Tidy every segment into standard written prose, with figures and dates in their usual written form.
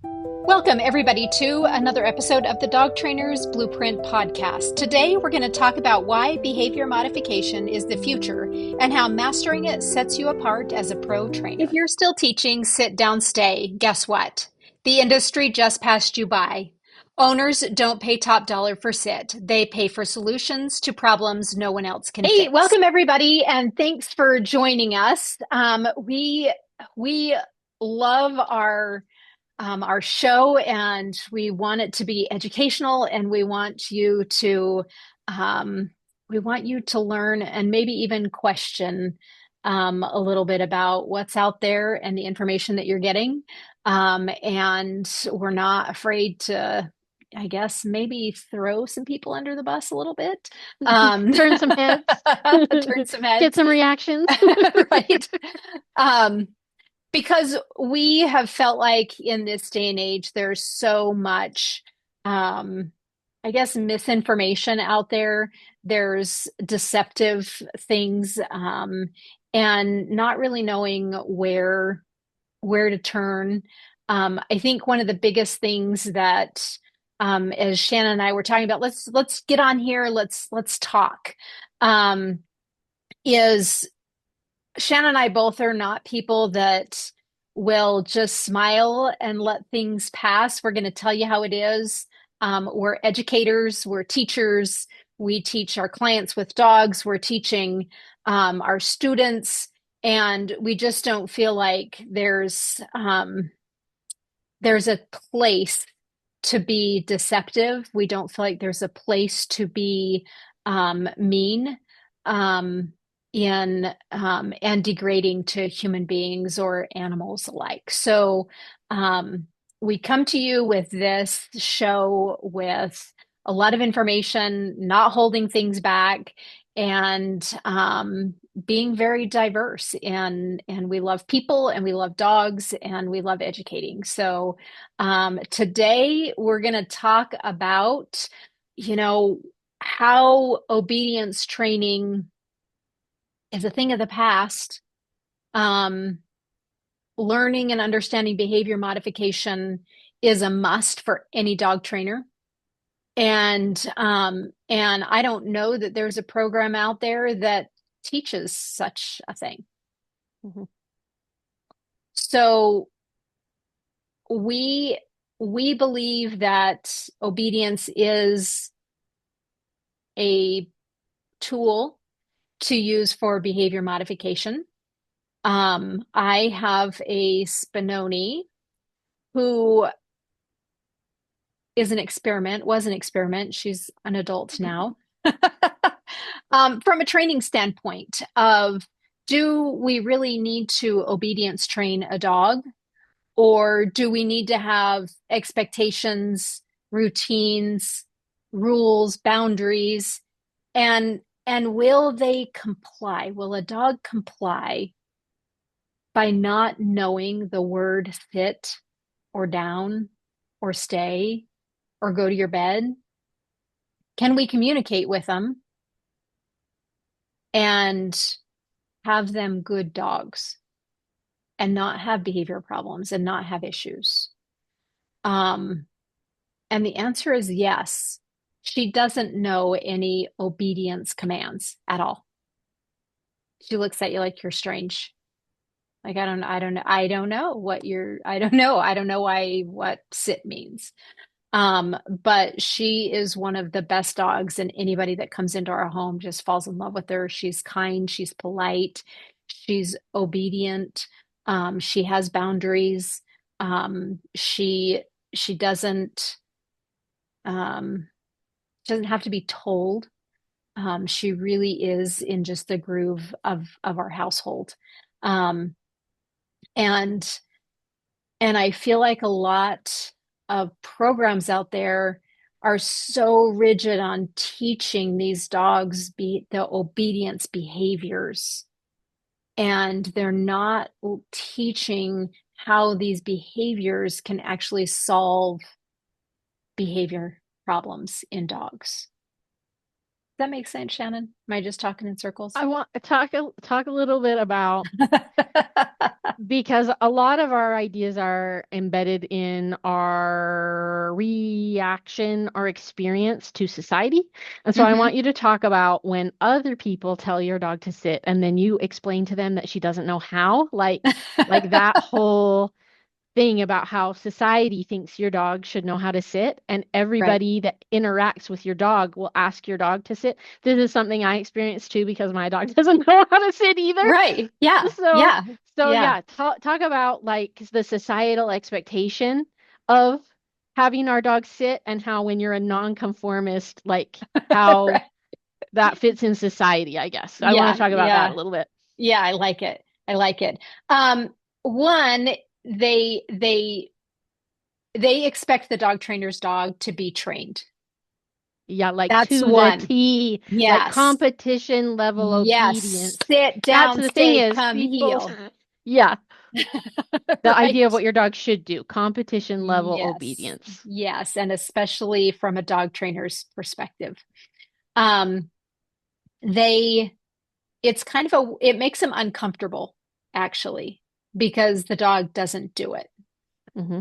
Welcome, everybody, to another episode of the Dog Trainer's Blueprint podcast. Today, we're going to talk about why behavior modification is the future and how mastering it sets you apart as a pro trainer. If you're still teaching sit down stay, guess what? The industry just passed you by. Owners don't pay top dollar for sit. They pay for solutions to problems no one else can fix. Hey, welcome, everybody, and thanks for joining us. We love our show, and we want it to be educational, and we want you to learn and maybe even question a little bit about what's out there and the information that you're getting. And we're not afraid to, I guess, maybe throw some people under the bus a little bit. Turn some heads. Turn some heads. Get some reactions. Right. Because we have felt like in this day and age, there's so much, I guess, misinformation out there. There's deceptive things, and not really knowing where to turn. I think one of the biggest things that, as Shannon and I were talking about, let's get on here, let's talk, is Shannon and I both are not people that will just smile and let things pass. We're going to tell you how it is. We're educators, we're teachers. We teach our clients with dogs. We're teaching our students, and we just don't feel like there's a place to be deceptive. We don't feel like there's a place to be mean. And degrading to human beings or animals alike. So we come to you with this show with a lot of information, not holding things back, and being very diverse. And we love people, and we love dogs, and we love educating. So today we're going to talk about, how obedience training is a thing of the past. Learning and understanding behavior modification is a must for any dog trainer. And I don't know that there's a program out there that teaches such a thing. Mm-hmm. So we believe that obedience is a tool to use for behavior modification. I have a Spinoni who was an experiment. She's an adult now. From a training standpoint of, do we really need to obedience train a dog? Or do we need to have expectations, routines, rules, boundaries, and will they comply? Will a dog comply by not knowing the word sit or down or stay or go to your bed? Can we communicate with them and have them good dogs and not have behavior problems and not have issues? And the answer is yes. She doesn't know any obedience commands at all. She looks at you like you're strange. Like, I don't know what sit means. But she is one of the best dogs, and anybody that comes into our home just falls in love with her. She's kind, she's polite, she's obedient. She has boundaries. She doesn't have to be told. She really is in just the groove of our household. And I feel like a lot of programs out there are so rigid on teaching these dogs the obedience behaviors, and they're not teaching how these behaviors can actually solve behavior problems in dogs. Does that make sense, Shannon? Am I just talking in circles? I want to talk a little bit about because a lot of our ideas are embedded in our reaction or experience to society. And so I Hmm. want you to talk about when other people tell your dog to sit and then you explain to them that she doesn't know how, like that whole thing about how society thinks your dog should know how to sit, and Right. everybody that interacts with your dog will ask your dog to sit. This is something I experienced too because my dog doesn't know how to sit either. Right. Yeah. So, Yeah. so Yeah. yeah, talk about like the societal expectation of having our dog sit and how when you're a nonconformist, like how Right. that fits in society, I guess. I want Yeah. to talk about that Yeah. a little bit. Yeah. I like it. I like it. One, they they they expect the dog trainer's dog to be trained. Yeah, like That's to the one. T, like Yes. competition level Yes. obedience. Sit That's down, the thing stay, is come, people, heel. yeah, the idea of Right. what your dog should do, competition level Yes. obedience. Yes. And especially from a dog trainer's perspective. Um, they it's kind of it makes them uncomfortable, actually, because the dog doesn't do it. Hmm.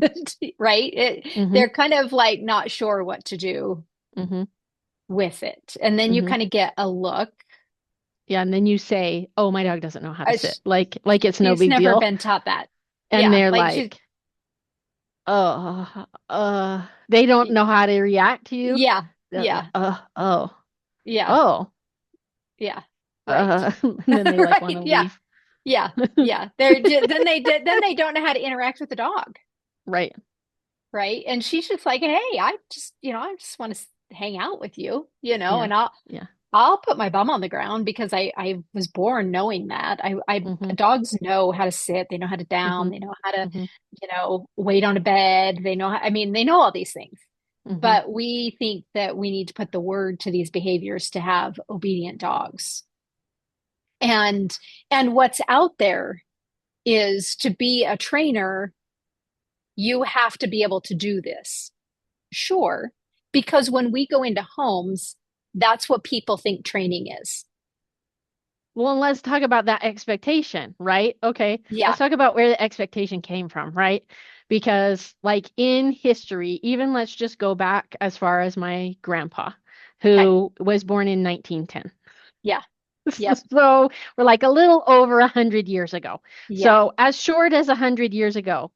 Right? Hmm. They're kind of like not sure what to do Hmm. with it. And then you Hmm. kind of get a look. Yeah, and then you say, "Oh, my dog doesn't know how to Uh, sit." Like it's no She's big never deal. been taught that. And Yeah, they're like she's like, they don't know how to react to you. yeah, They're like, yeah, oh, yeah, oh, yeah. Right. and then they like want Right. to Yeah. leave. Yeah. Yeah. Then they don't know how to interact with the dog. Right. Right. And she's just like, hey, I just want to hang out with you, Yeah. and Yeah. I'll put my bum on the ground because I was born knowing that. Hmm. Dogs know how to sit, they know how to down, Hmm. they know how to, Hmm. wait on a bed. They know I mean, they know all these things. Hmm. But we think that we need to put the word to these behaviors to have obedient dogs. And what's out there is to be a trainer, you have to be able to do this. Sure, because when we go into homes, that's what people think training is. Well, and let's talk about that expectation, right? Okay, let's Yeah. talk about where the expectation came from, right? Because, like in history, even let's just go back as far as my grandpa, Okay. who was born in 1910. Yeah. Yep. So we're like a little over 100 years ago. Yeah. So as short as 100 years ago,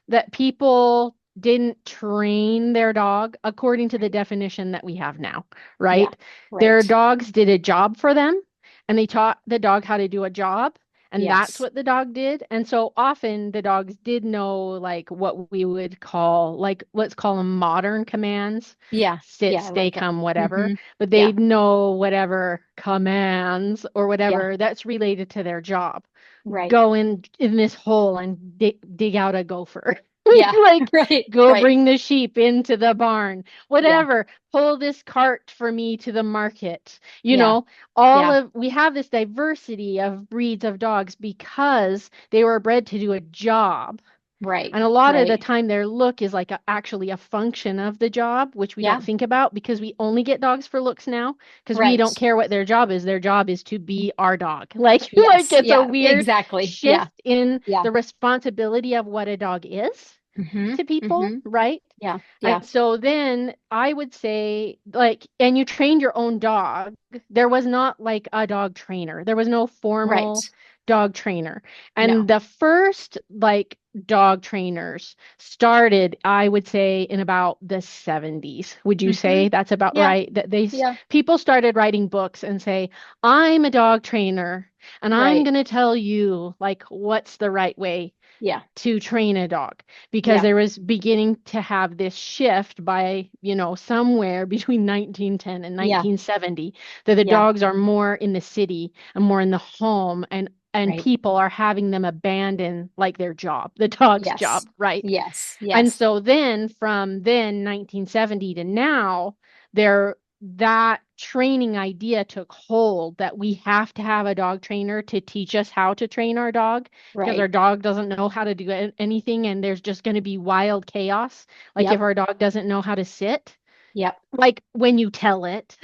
that people didn't train their dog according to the Right. definition that we have now, Yeah. right? Their Right. dogs did a job for them and they taught the dog how to do a job. And that's Yes. what the dog did. And so often the dogs did know like what we would call like let's call them modern commands, Yeah. sit, Yeah. I stay, like it. come, whatever, Hmm. but Yeah. they'd know whatever commands or Yeah. whatever that's related to their job. Right. Go in this hole and dig out a gopher. Yeah. Like, Right. go Right. bring the sheep into the barn, Yeah. whatever. Pull this cart for me to the market. Yeah. All Yeah. of we have this diversity of breeds of dogs because they were bred to do a job. Right. And a lot of the Right. time, their look is like actually a function of the job, which we Yeah. don't think about because we only get dogs for looks now because we Right. don't care what their job is. Their job is to be our dog. Like Yes. it's a Yeah. weird Exactly. Yeah. shift in Yeah. the responsibility of what a dog is Hmm. to people, Hmm. right? Yeah. And Yeah. so then I would say, like, and you trained your own dog. There was not like a dog trainer. There was no Right. formal dog trainer. And No. the first like dog trainers started, I would say, in about the 70s. Would you Hmm. say that's about Yeah. right? That Yeah. people started writing books and say, I'm a dog trainer and I'm Right. going to tell you like what's the right way Yeah. to train a dog because Yeah. there was beginning to have this shift by, somewhere between 1910 and Yeah. 1970 that the Yeah. dogs are more in the city and more in the home and Right. people are having them abandon like their job, the dog's Yes. job, right? Yes. And Yes. so then from then 1970 to now, there that training idea took hold that we have to have a dog trainer to teach us how to train our dog because our Right. dog doesn't know how to do anything and there's just going to be wild chaos. Like if Yep. our dog doesn't know how to sit, Yep. like when you tell it,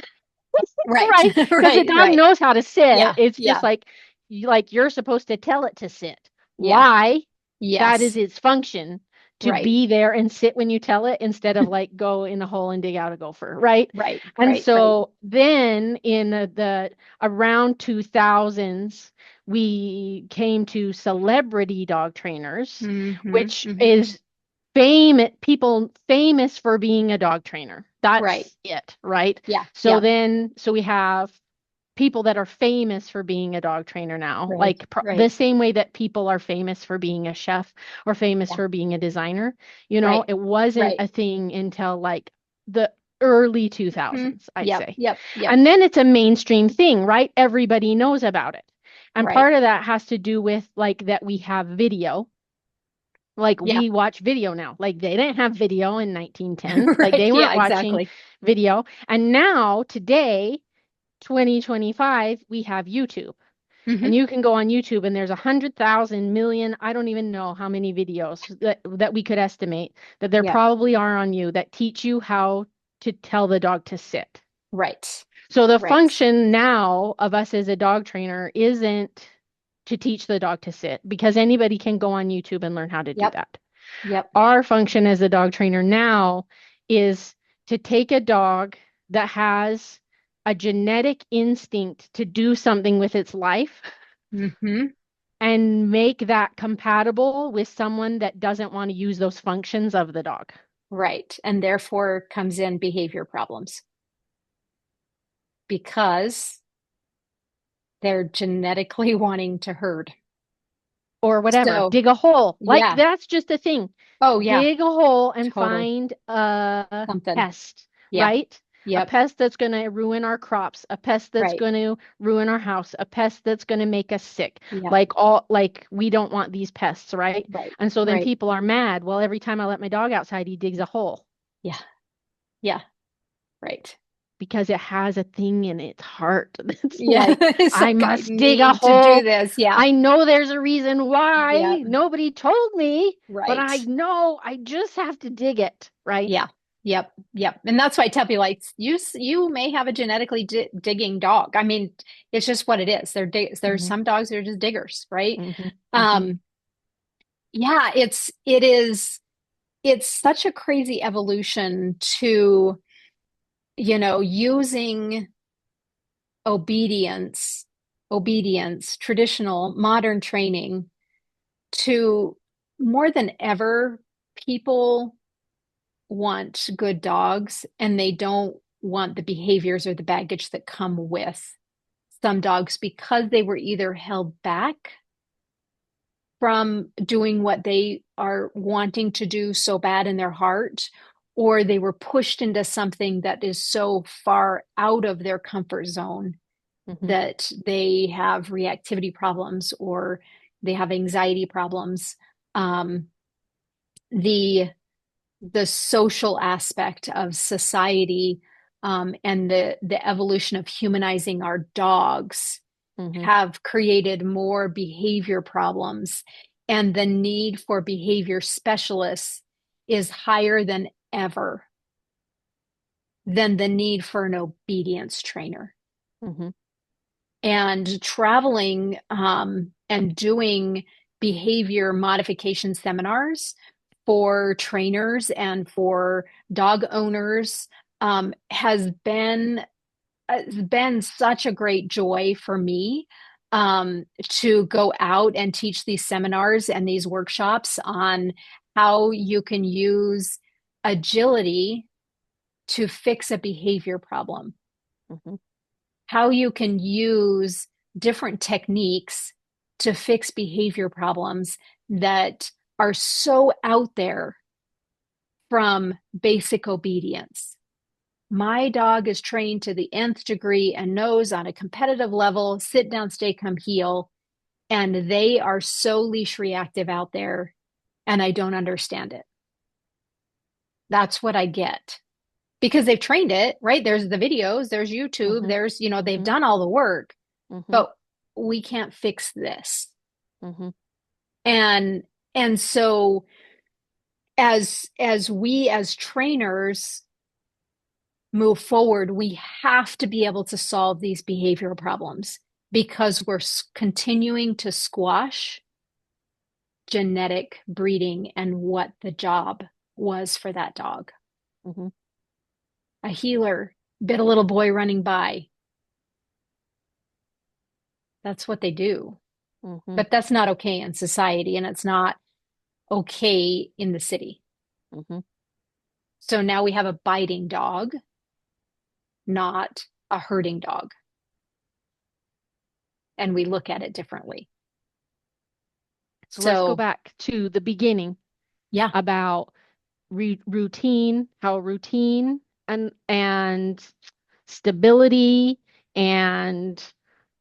Right. right? Because the Right. dog Right. knows how to sit. Yeah. It's just Yeah. like you're supposed to tell it to sit. Yeah. why that is Yes. its function, to Right. be there and sit when you tell it instead of like go in a hole and dig out a gopher, right? Right. And Right. Right. so then in the around 2000s, we came to celebrity dog trainers, Mm-hmm. which Mm-hmm. is famous people famous for being a dog trainer. Right. That's it, right? Yeah. So Yeah. then, so we have people that are famous for being a dog trainer now, Right. like the Right. same way that people are famous for being a chef or famous Yeah. for being a designer. Right. It wasn't Right. a thing until like the early Hmm. 2000s, I'd Yep. say. Yep. Yep. And then it's a mainstream thing, right? Everybody knows about it. And Right. part of that has to do with like that we have video. Like Yeah. we watch video now. Like they didn't have video in 1910. Like Right. they Yeah. weren't watching Exactly. video. And now today 2025, we have YouTube. Hmm. And you can go on YouTube and there's 100,000 million, I don't even know how many videos that we could estimate that there Yeah. probably are on you that teach you how to tell the dog to sit. Right. So the Right. function now of us as a dog trainer isn't to teach the dog to sit because anybody can go on YouTube and learn how to do Yep. that. Yep. Our function as a dog trainer now is to take a dog that has a genetic instinct to do something with its life Hmm. and make that compatible with someone that doesn't want to use those functions of the dog. Right. And therefore comes in behavior problems because they're genetically wanting to herd. Or whatever. So, Dig a hole. Like yeah. that's just a thing. Oh, yeah. Dig a hole and Totally. find a Something. pest, Yeah. right? A Yep. pest that's going to ruin our crops, a pest that's Right. going to ruin our house, a pest that's going to make us sick. Yep. Like we don't want these pests, right? Right. And so then Right. people are mad. Well, every time I let my dog outside, he digs a hole Yeah. Yeah. Right. because it has a thing in its heart that's Yeah. like, It's I like, I must dig a need to do hole. this. Yeah. I know there's a reason why. Yep. Nobody told me, but I Right. know I just have to dig it, right? Yeah. Yep. Yep. And that's why I tell people like you may have a genetically digging dog. I mean, it's just what it is. There's Hmm. some dogs that are just diggers, right? Hmm. Hmm. Um, yeah, it's such a crazy evolution to, using obedience, traditional modern training to more than ever people want good dogs and they don't want the behaviors or the baggage that come with some dogs because they were either held back from doing what they are wanting to do so bad in their heart, or they were pushed into something that is so far out of their comfort zone Hmm. that they have reactivity problems or they have anxiety problems. Um, the the social aspect of society and the evolution of humanizing our dogs Hmm. have created more behavior problems, and the need for behavior specialists is higher than the need for an obedience trainer. Hmm. And traveling and doing behavior modification seminars for trainers and for dog owners has been such a great joy for me to go out and teach these seminars and these workshops on how you can use agility to fix a behavior problem, Hmm. how you can use different techniques to fix behavior problems that are so out there from basic obedience. My dog is trained to the nth degree and knows on a competitive level, sit down, stay, come, heel. And they are so leash reactive out there, and I don't understand it. That's what I get because they've trained it, right? There's the videos, there's YouTube, Hmm. they've Hmm. done all the work, Hmm. but we can't fix this. Hmm. And and so as we as trainers move forward, we have to be able to solve these behavioral problems because we're continuing to squash genetic breeding and what the job was for that dog. Hmm. A healer bit a little boy running by. That's what they do. Hmm. But that's not okay in society, and it's not okay in the city. Hmm. So now we have a biting dog, not a herding dog, and we look at it differently. So let's go So, back to the beginning yeah, about routine, how routine and stability and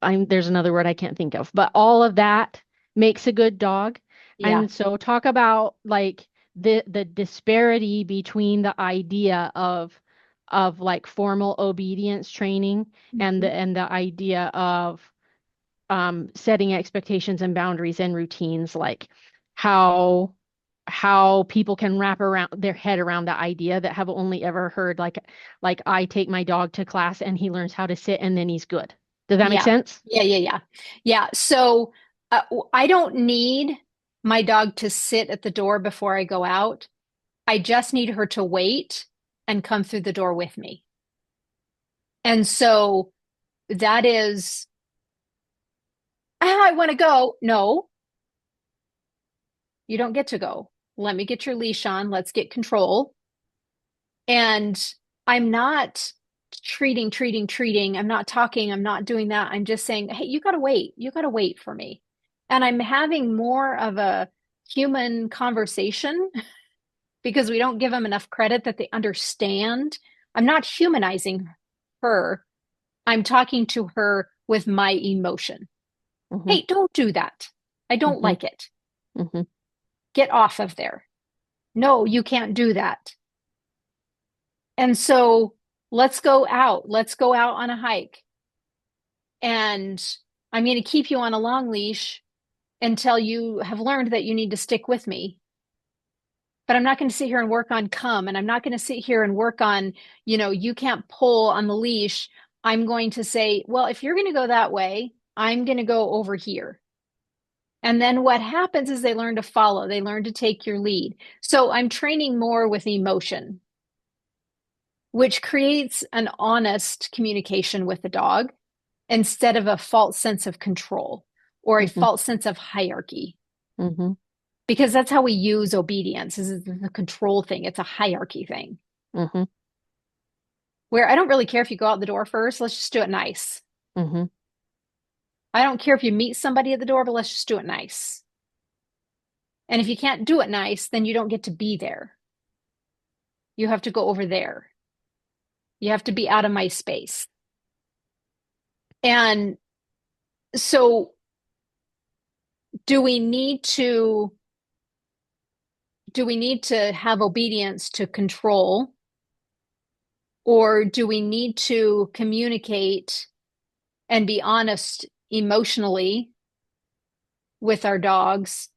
there's another word I can't think of, but all of that makes a good dog. yeah. And so talk about like the disparity between the idea of like formal obedience training and Mhm. the idea of setting expectations and boundaries and routines, like how how people can wrap around their head around the idea that have only ever heard like I take my dog to class and he learns how to sit and then he's good. Does that make Yeah. sense? Yeah. Yeah. So I don't need my dog to sit at the door before I go out. I just need her to wait and come through the door with me. And so that is, I want to go. No, you don't get to go. Let me get your leash on. Let's get control. And I'm not treating. I'm not talking. I'm not doing that. I'm just saying, hey, you got to wait. You got to wait for me. And I'm having more of a human conversation because we don't give them enough credit that they understand. I'm not humanizing her. I'm talking to her with my emotion. Hmm. Hey, don't do that. I don't Hmm. like it. Hmm. Get off of there. No, you can't do that. And so let's go out. Let's go out on a hike. And I'm going to keep you on a long leash until you have learned that you need to stick with me. But I'm not going to sit here and work on come. And I'm not going to sit here and work on, you can't pull on the leash. I'm going to say, well, if you're going to go that way, I'm going to go over here. And then what happens is they learn to follow, they learn to take your lead. So I'm training more with emotion, which creates an honest communication with the dog instead of a false sense of control or a Hmm. false sense of hierarchy. Hmm. Because that's how we use obedience is the control thing. It's a hierarchy thing Hmm. where I don't really care if you go out the door first. Let's just do it nice. Hmm. I don't care if you meet somebody at the door, but let's just do it nice. And if you can't do it nice, then you don't get to be there. You have to go over there. You have to be out of my space. And so do we need to do we need to have obedience to control, or do we need to communicate and be honest emotionally with our dogs?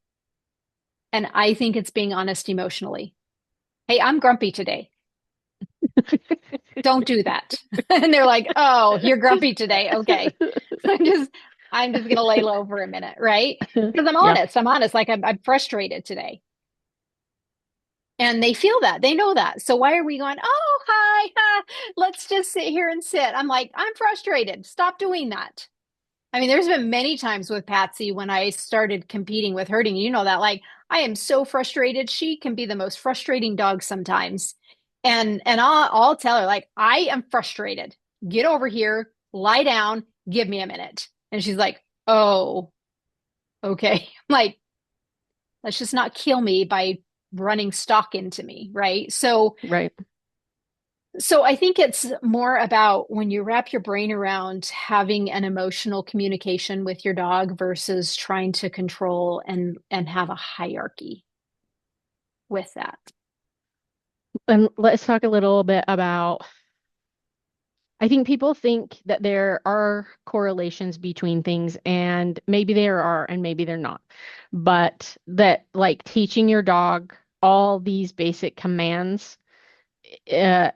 And I think it's being honest emotionally. Hey, I'm grumpy today. Don't do that. And they're like, "Oh, you're grumpy today. Okay." I'm just I'm just gonna lay low for a minute, right? Because I'm Yeah. honest. I'm honest. Like I'm frustrated today. And they feel that. They know that. So why are we going, "Oh, hi, ha, let's just sit here and sit." I'm like, "I'm frustrated. Stop doing that." I mean, there's been many times with Patsy when I started competing with herding, that, like, I am so frustrated. She can be the most frustrating dog sometimes. And I'll tell her, like, I am frustrated. Get over here, lie down, give me a minute. And she's like, "Oh, okay." I'm like, let's just not kill me by running stock into me, right? Right. So I think it's more about when you wrap your brain around having an emotional communication with your dog versus trying to control and have a hierarchy with that. And let's talk a little bit about I think people think that there are correlations between things, and maybe there are, and maybe they're not. But that, like, teaching your dog all these basic commands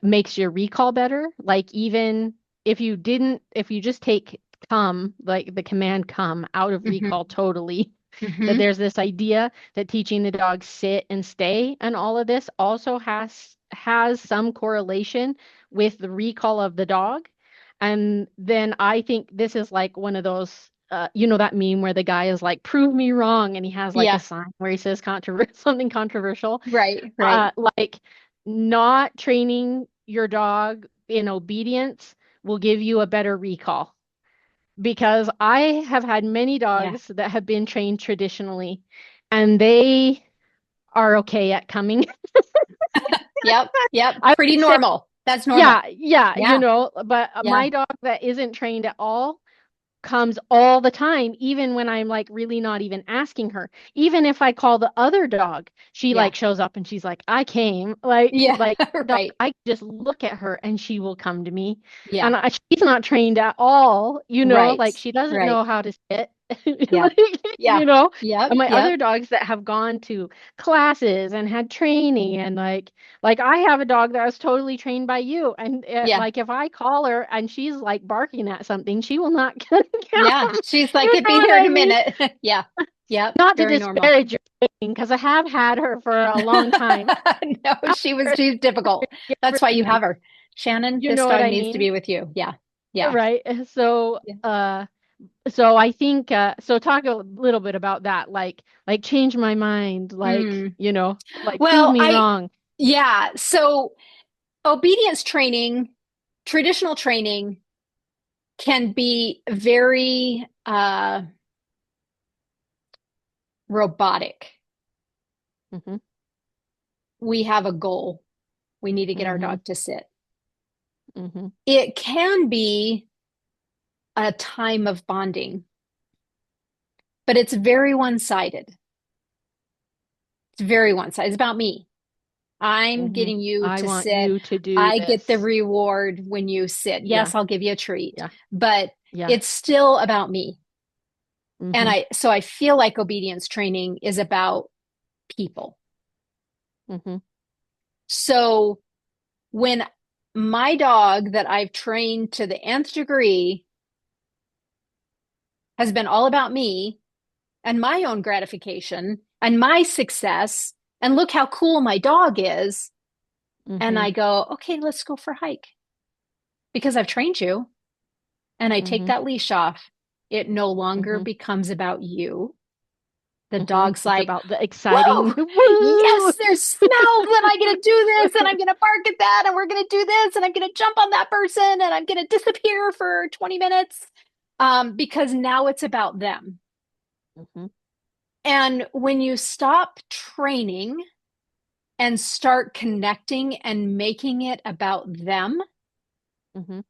makes your recall better. Like, even if you just take come, like the command come out of recall Hmm. totally, That Hmm. there's this idea that teaching the dog sit and stay and all of this also has some correlation with the recall of the dog. And then I think this is like one of those that meme where the guy is like, prove me wrong, and he has like a Yeah. sign where he says something controversial. Right. Right. Like not training your dog in obedience will give you a better recall, because I have had many Yeah. dogs that have been trained traditionally and they are okay at coming. Yep. Yep. I Pretty would say, normal. That's yeah, normal. yeah, Yeah. but Yeah. my dog that isn't trained at all comes all the time, even when I'm like really not even asking her. Even if I call the other dog, she Yeah. like shows up and she's like, I came. Yeah. Like dog, Right. I just look at her and she will come to me. Yeah. And she's not trained at all, Right. like she doesn't Right. know how to sit. Yeah. Like, Yeah. Yep. and my Yep. other dogs that have gone to classes and had training and like I have a dog that was totally trained by you, and Yeah. like if I call her and she's like barking at something, she will not come. Yeah. She's like, You could know be what here in I a mean? minute. Yeah. Yep. Not to Very normal. disparage your training, because I have had her for a long time. No, she's difficult. That's why you have her. Shannon, You this know what dog I needs to mean? be with you. Yeah. Yeah. Right. Yeah. So I think so talk a little bit about that, like change my mind, Mm. like prove Well, me wrong. yeah. So obedience training, traditional training can be very robotic. Hmm. We have a goal. We need to get our Hmm. dog to sit. Hmm. It can be a time of bonding, but it's very one-sided. It's very one-sided. It's about me. I'm Hmm. getting you I to want sit. you to do I get the this. reward when you sit. Yeah. Yes, I'll give you a treat, Yeah. but Yeah. it's still about me. And Hmm. I feel like obedience training is about people. Hmm. So when my dog that I've trained to the nth degree has been all about me and my own gratification and my success, and look how cool my dog is. And Hmm. I go, okay, let's go for a hike because I've trained you. And I take Hmm. that leash off. It no longer Hmm. becomes about you. The Hmm. dog's It's like, about the whoa, exciting woo. yes, there's smells, and I'm going to do this, and I'm going to bark at that, and we're going to do this, and I'm going to jump on that person, and I'm going to disappear for 20 minutes because now it's about them. Hmm. And when you stop training and start connecting and making it about them, Hmm.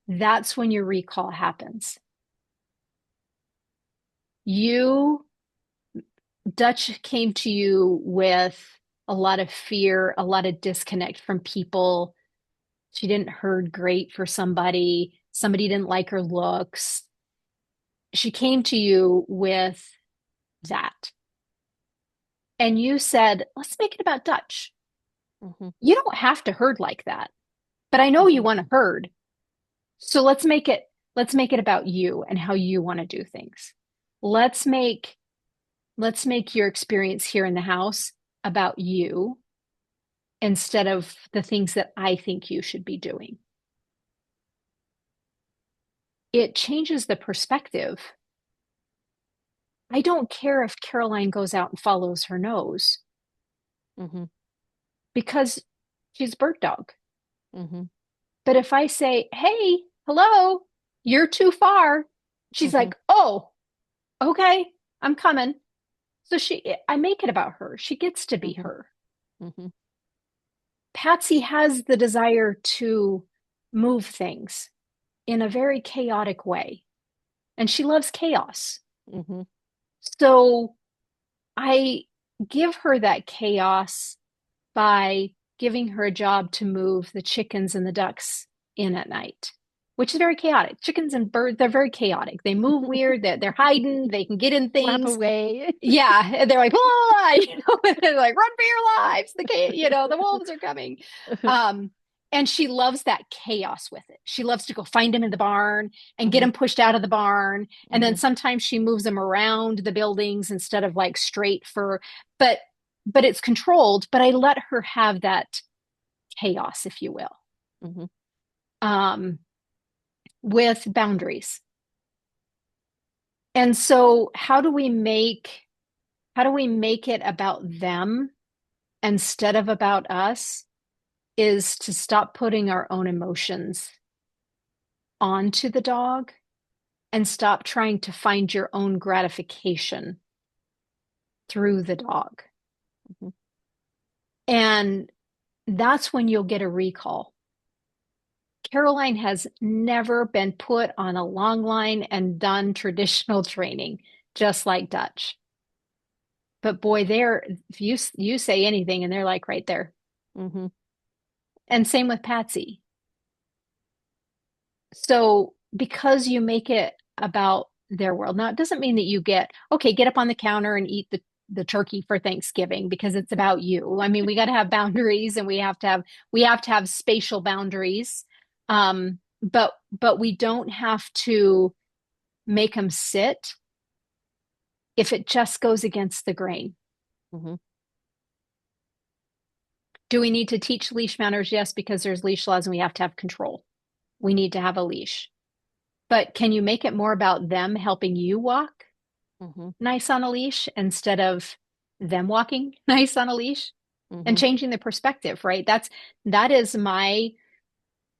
that's when your recall happens. You, Dutch came to you with a lot of fear, a lot of disconnect from people. She didn't herd great for somebody. Somebody didn't like her looks. She came to you with that. And you said, let's make it about Dutch. Hmm. You don't have to herd like that, but I know you Hmm. want to herd. So let's make it about you and how you want to do things. Let's make let's make your experience here in the house about you instead of the things that I think you should be doing. It changes the perspective. I don't care if Caroline goes out and follows her nose Hmm. because she's a bird dog. Hmm. But if I say, hey, hello, you're too far, she's Hmm. like, oh, okay, I'm coming. So I make it about her. She gets to be Hmm. her. Hmm. Patsy has the desire to move things in a very chaotic way, and she loves chaos. Hmm. So I give her that chaos by giving her a job to move the chickens and the ducks in at night, which is very chaotic. Chickens and birds, they're very chaotic. They move weird, they're hiding, they can get in Flap things. away. Yeah, and they're like, ah, and they're like, run for your lives. The wolves are coming. Um, And she loves that chaos with it. She loves to go find him in the barn and get Mm-hmm. him pushed out of the barn. And then Mm-hmm. sometimes she moves him around the buildings instead of like straight for, but but it's controlled, but I let her have that chaos, if you will, Mm-hmm. um, with boundaries. And so how do we make it about them instead of about us is to stop putting our own emotions onto the dog and stop trying to find your own gratification through the dog. Mm-hmm. And that's when you'll get a recall. Caroline has never been put on a long line and done traditional training, just like Dutch. But boy, they're if you say anything and they're like right there. Mm-hmm. And same with Patsy. So because you make it about their world, now it doesn't mean that you get, okay, get up on the counter and eat the turkey for Thanksgiving because it's about you. I mean, we got to have boundaries and we have to have spatial boundaries. But we don't have to make them sit if it just goes against the grain. Mm-hmm. Do we need to teach leash manners? Yes, because there's leash laws and we have to have control. We need to have a leash. But can you make it more about them helping you walk Mm-hmm. nice on a leash instead of them walking nice on a leash and Mm-hmm. changing the perspective, right? That is my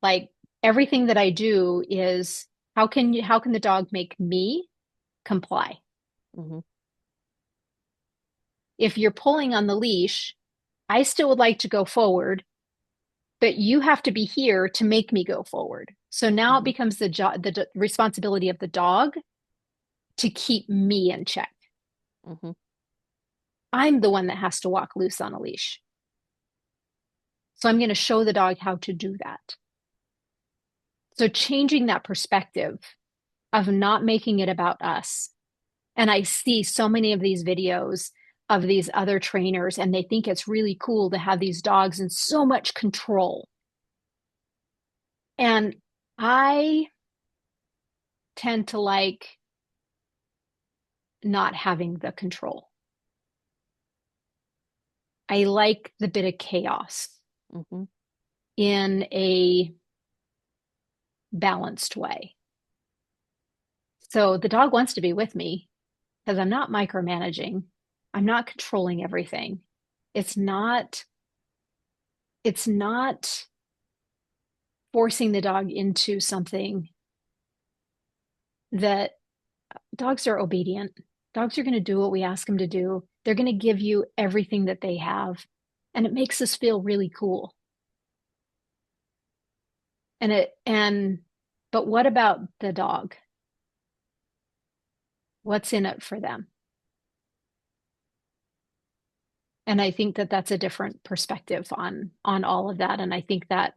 like everything that I do is how can the dog make me comply? Mm-hmm. If you're pulling on the leash, I still would like to go forward, but you have to be here to make me go forward. So now it Mm-hmm. becomes the responsibility of the dog to keep me in check. Mm-hmm. I'm the one that has to walk loose on a leash. So I'm going to show the dog how to do that. So changing that perspective of not making it about us. And I see so many of these videos of these other trainers, and they think it's really cool to have these dogs in so much control. And I tend to like not having the control. I like the bit of chaos Mm-hmm. in a balanced way. So the dog wants to be with me because I'm not micromanaging. I'm not controlling everything. It's not it's not forcing the dog into something that dogs are obedient. Dogs are going to do what we ask them to do. They're going to give you everything that they have. And it makes us feel really cool. But what about the dog? What's in it for them? And I think that that's a different perspective on all of that. And I think that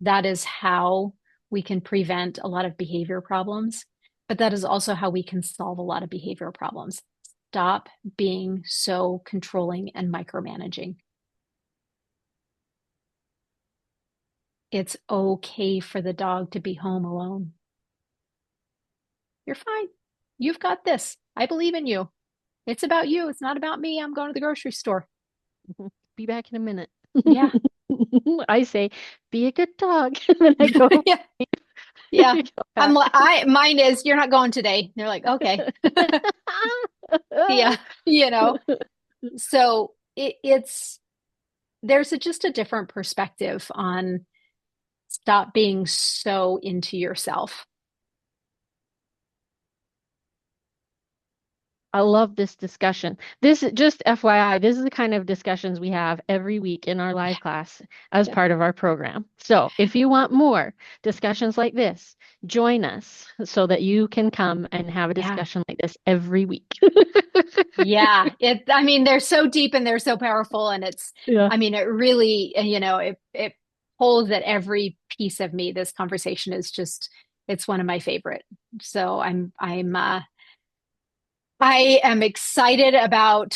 that is how we can prevent a lot of behavior problems, but that is also how we can solve a lot of behavior problems. Stop being so controlling and micromanaging. It's okay for the dog to be home alone. You're fine. You've got this. I believe in you. It's about you. It's not about me. I'm going to the grocery store. Mm-hmm. Be back in a minute. Yeah. I say, be a good dog. And then I go, Yeah. Yeah. go back. Mine is, you're not going today. They're like, okay. Yeah. You know, so there's just a different perspective on stop being so into yourself. I love this discussion. This just FYI, this is the kind of discussions we have every week in our live Yeah. class as Yeah. part of our program. So if you want more discussions like this, join us so that you can come and have a Yeah. discussion like this every week. Yeah. I mean, they're so deep and they're so powerful. And Yeah. I mean, it really, it pulls at every piece of me. This conversation is just, it's one of my favorite. So I am I'm excited about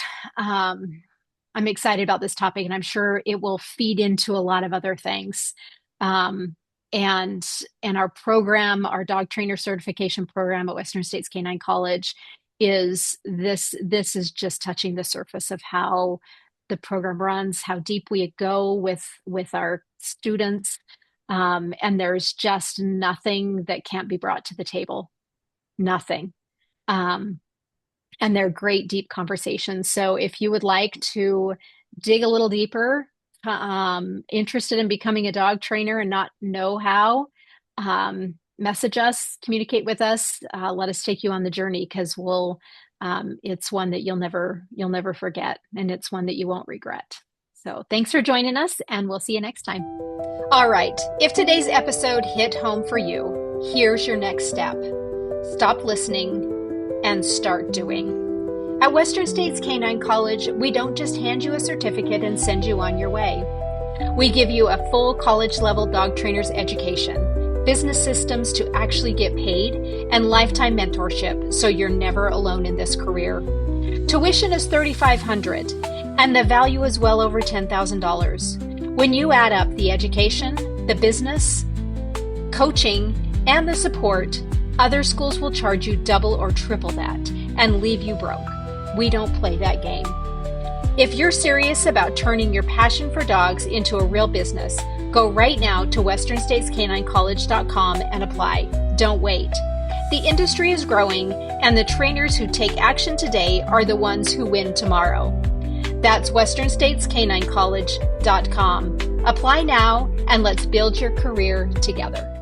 this topic and I'm sure it will feed into a lot of other things. And our program, our dog trainer certification program at Western States Canine College, is this is just touching the surface of how the program runs, how deep we go with our students. And there's just nothing that can't be brought to the table. Nothing. And they're great, deep conversations. So if you would like to dig a little deeper, interested in becoming a dog trainer and not know how, message us, communicate with us, let us take you on the journey, because it's one that you'll never forget, and it's one that you won't regret. So thanks for joining us, and we'll see you next time. All right, if today's episode hit home for you, here's your next step. Stop listening and start doing. At Western States Canine College, we don't just hand you a certificate and send you on your way. We give you a full college-level dog trainer's education, business systems to actually get paid, and lifetime mentorship, so you're never alone in this career. Tuition is $3,500, and the value is well over $10,000. When you add up the education, the business, coaching, and the support, other schools will charge you double or triple that and leave you broke. We don't play that game. If you're serious about turning your passion for dogs into a real business, go right now to westernstatescaninecollege.com and apply. Don't wait. The industry is growing, and the trainers who take action today are the ones who win tomorrow. That's westernstatescaninecollege.com. Apply now, and let's build your career together.